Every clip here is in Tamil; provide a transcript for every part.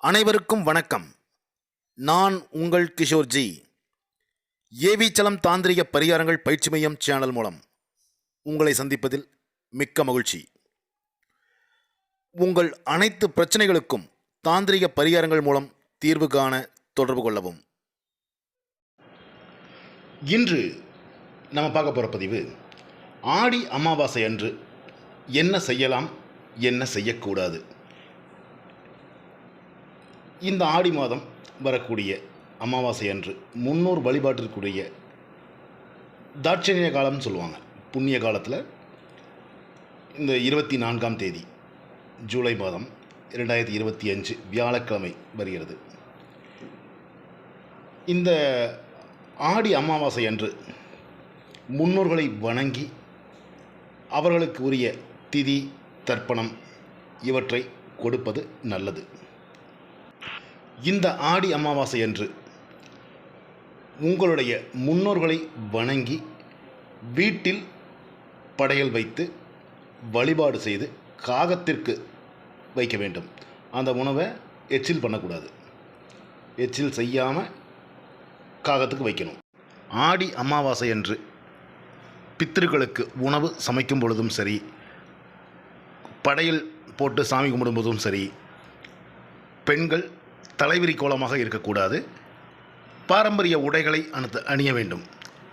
அனைவருக்கும் வணக்கம். நான் உங்கள் கிஷோர்ஜி. ஏவிச்சலம் தாந்திரிக பரிகாரங்கள் பயிற்சி மையம் சேனல் மூலம் உங்களை சந்திப்பதில் மிக்க மகிழ்ச்சி. உங்கள் அனைத்து பிரச்சனைகளுக்கும் தாந்திரிக பரிகாரங்கள் மூலம் தீர்வு காண தொடர்பு கொள்ளவும். இன்று நம்ம பார்க்க போகிற பதிவு ஆடி அமாவாசை அன்று என்ன செய்யலாம், என்ன செய்யக்கூடாது. இந்த ஆடி மாதம் வரக்கூடிய அமாவாசை அன்று முன்னோர் வழிபாட்டிற்குரிய தாட்சணிய காலம்னு சொல்லுவாங்க. புண்ணிய காலத்தில் இந்த 24ஆம் தேதி ஜூலை மாதம் 2025 வியாழக்கிழமை வருகிறது. இந்த ஆடி அமாவாசை அன்று முன்னோர்களை வணங்கி அவர்களுக்கு உரிய திதி தர்ப்பணம் இவற்றை கொடுப்பது நல்லது. இந்த ஆடி அமாவாசை அன்று உங்களுடைய முன்னோர்களை வணங்கி வீட்டில் படையல் வைத்து வழிபாடு செய்து காகத்திற்கு வைக்க வேண்டும். அந்த உணவை எச்சில் பண்ணக்கூடாது. எச்சில் செய்யாமல் காகத்துக்கு வைக்கணும். ஆடி அமாவாசை அன்று பித்திருக்களுக்கு உணவு சமைக்கும் பொழுதும் சரி, படையல் போட்டு சாமி கும்பிடும்போதும் சரி, பெண்கள் தலைவிரி கோலமாக இருக்கக்கூடாது. பாரம்பரிய உடைகளை அணிய வேண்டும்.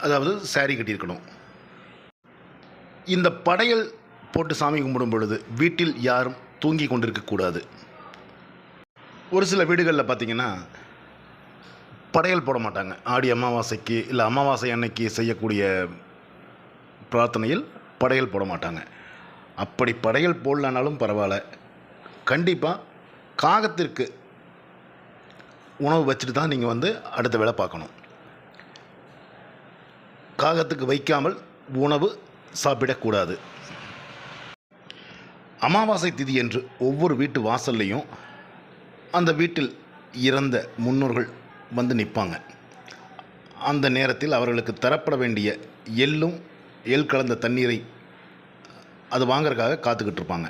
அதாவது சாரி கட்டியிருக்கணும். இந்த படையல் போட்டு சாமி கும்பிடும் பொழுது வீட்டில் யாரும் தூங்கி கொண்டிருக்கக்கூடாது. ஒரு சில வீடுகளில் பார்த்திங்கன்னா படையல் போட மாட்டாங்க. ஆடி அமாவாசைக்கு இல்லை அமாவாசை அன்னைக்கு செய்யக்கூடிய பிரார்த்தனையில் படையல் போட மாட்டாங்க. அப்படி படையல் போடலனாலும் பரவாயில்ல, கண்டிப்பாக காகத்திற்கு உணவு வச்சுட்டு தான் நீங்கள் அடுத்த வேலை பார்க்கணும். காகத்துக்கு வைக்காமல் உணவு சாப்பிடக்கூடாது. அமாவாசை திதி என்று ஒவ்வொரு வீட்டு வாசல்லையும் அந்த வீட்டில் இறந்த முன்னோர்கள் நிற்பாங்க. அந்த நேரத்தில் அவர்களுக்கு தரப்பட வேண்டிய எள் கலந்த தண்ணீரை அது வாங்கிறதுக்காக காத்துக்கிட்டு இருப்பாங்க.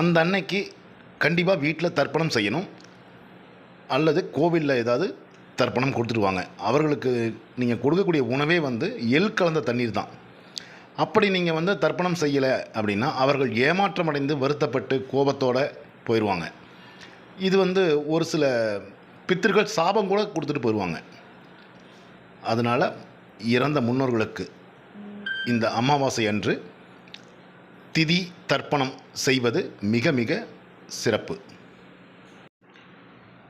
அந்த அன்னைக்கு கண்டிப்பாக வீட்டில் தர்ப்பணம் செய்யணும், அல்லது கோவிலில் ஏதாவது தர்ப்பணம் கொடுத்துடுவாங்க. அவர்களுக்கு நீங்கள் கொடுக்கக்கூடிய உணவே எள் கலந்த தண்ணீர் தான். அப்படி நீங்கள் தர்ப்பணம் செய்யலை அப்படின்னா அவர்கள் ஏமாற்றமடைந்து வருத்தப்பட்டு கோபத்தோடு போயிடுவாங்க. இது ஒரு சில பித்திருக்கள் சாபம் கூட கொடுத்துட்டு போயிடுவாங்க. அதனால் இறந்த முன்னோர்களுக்கு இந்த அமாவாசை அன்று திதி தர்ப்பணம் செய்வது மிக மிக சிறப்பு.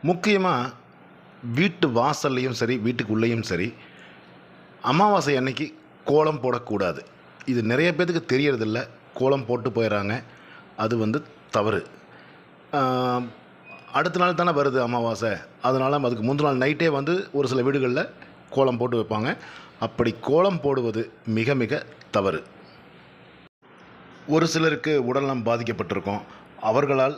முக்கியமாக வீட்டு வாசல்லையும் சரி, வீட்டுக்குள்ளேயும் சரி, அமாவாசை அன்னைக்கு கோலம் போடக்கூடாது. இது நிறைய பேருக்கு தெரியறதில்ல. கோலம் போட்டு போயிடறாங்க. அது தவறு. அடுத்த நாள் தானே வருது அமாவாசை, அதனால் அதுக்கு முந்தின நாள் நைட்டே ஒரு சில வீடுகளில் கோலம் போட்டு வைப்பாங்க. அப்படி கோலம் போடுவது மிக மிக தவறு. ஒரு சிலருக்கு உடல்நலம் பாதிக்கப்பட்டிருக்கும். அவர்களால்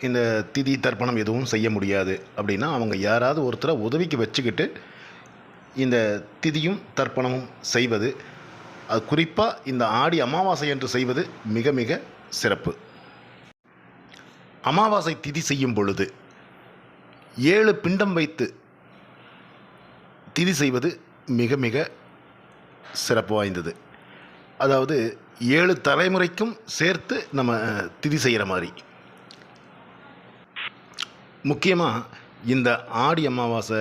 இந்த திதி தர்ப்பணம் எதுவும் செய்ய முடியாது அப்படின்னா அவங்க யாராவது ஒருத்தரை உதவிக்கு வச்சுக்கிட்டு இந்த திதியும் தர்ப்பணமும் செய்வது, அது குறிப்பாக இந்த ஆடி அமாவாசை என்று செய்வது மிக மிக சிறப்பு. அமாவாசை திதி செய்யும் பொழுது 7 பிண்டம் வைத்து திதி செய்வது மிக மிக சிறப்பு வாய்ந்தது. அதாவது 7 தலைமுறைக்கும் சேர்த்து நம்ம திதி செய்கிற மாதிரி. முக்கியமாக இந்த ஆடி அமாவாசை,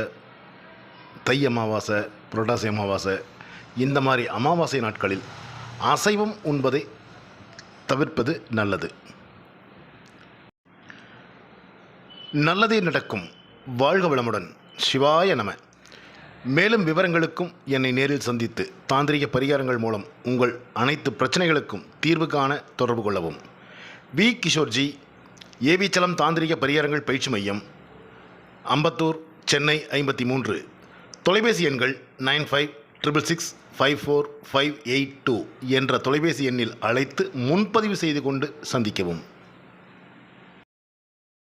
தை அமாவாசை, புரட்டாசி அமாவாசை, இந்த மாதிரி அமாவாசை நாட்களில் அசைவம் உண்பதை தவிர்ப்பது நல்லது. நல்லதே நடக்கும். வாழ்க வளமுடன். சிவாய நம. மேலும் விவரங்களுக்கும் என்னை நேரில் சந்தித்து தாந்திரிக பரிகாரங்கள் மூலம் உங்கள் அனைத்து பிரச்சனைகளுக்கும் தீர்வு காண தொடர்பு கொள்ளவும். வி. கிஷோர்ஜி, ஏவிச்சலம் தாந்திரிக பரிகாரங்கள் பயிற்சி மையம், அம்பத்தூர், சென்னை 53. தொலைபேசி எண்கள் 9566654582 என்ற தொலைபேசி எண்ணில் அழைத்து முன்பதிவு செய்து கொண்டு சந்திக்கவும்.